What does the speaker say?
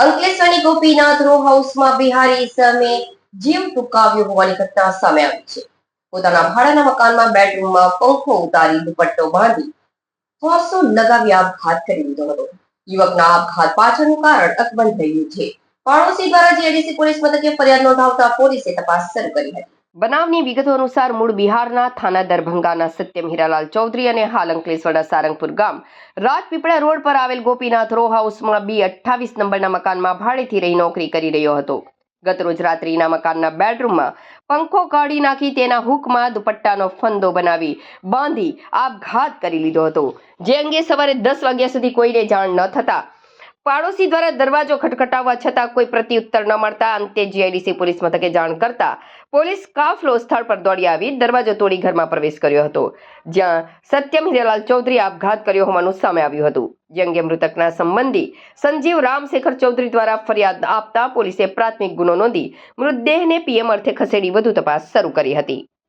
અંકલેશ્વરની Gopinath row હાઉસમાં બિહારી ઇસમે જીવ ટૂંકાવ્યો હોવાની ઘટના સામે આવી છે. પોતાના ભાડાના મકાનમાં બેડરૂમમાં પંખો ઉતારી દુપટ્ટો બાંધી ફાંસો લગાવી આપઘાત કરી લીધો હતો. યુવકના આપઘાત પાછળનું કારણ અકબંધ થયું છે. પાડોશી દ્વારા જીઆઈડીસી પોલીસ મથકે ફરિયાદ નોંધાવતા પોલીસે તપાસ શરૂ કરી હતી. બનાવની વિગતો અનુસાર મૂળ બિહારના થાના દરભંગાના સત્યમ હીરાલાલ ચૌધરી અને હાલ અંકલેશ્વરના સારંગપુર ગામ રાજપીપળા રોડ પર આવેલ ગોપીનાથ રો હાઉસમાં B28 નંબરના મકાનમાં ભાડેથી રહી નોકરી કરી રહ્યો હતો. ગતરોજ રાત્રિના મકાનના બેડરૂમમાં પંખો કાઢી નાખી તેના હુકમાં દુપટ્ટાનો ફંદો બનાવી બાંધી આપઘાત કરી લીધો હતો. જે અંગે સવારે 10 વાગ્યા સુધી કોઈને જાણ ન થતા પાડોશી દ્વારા દરવાજો ખટખટાવવા છતાં કોઈ પ્રત્યુત્તર ન મળતા અંતે જીઆઈડીસી પોલીસ મથકે જાણ કરતા પોલીસ કાફલો સ્થળ પર દોડી આવી દરવાજો તોડી ઘરમાં પ્રવેશ કર્યો હતો, જ્યાં સત્યમ હીરાલાલ ચૌધરી આપઘાત કર્યો હોવાનું સામે આવ્યું હતું. જે અંગે મૃતકના સંબંધી સંજીવ રામશેખર ચૌધરી દ્વારા ફરિયાદ આપતા પોલીસે પ્રાથમિક ગુનો નોંધી મૃતદેહને પીએમ અર્થે ખસેડી વધુ તપાસ શરૂ કરી હતી.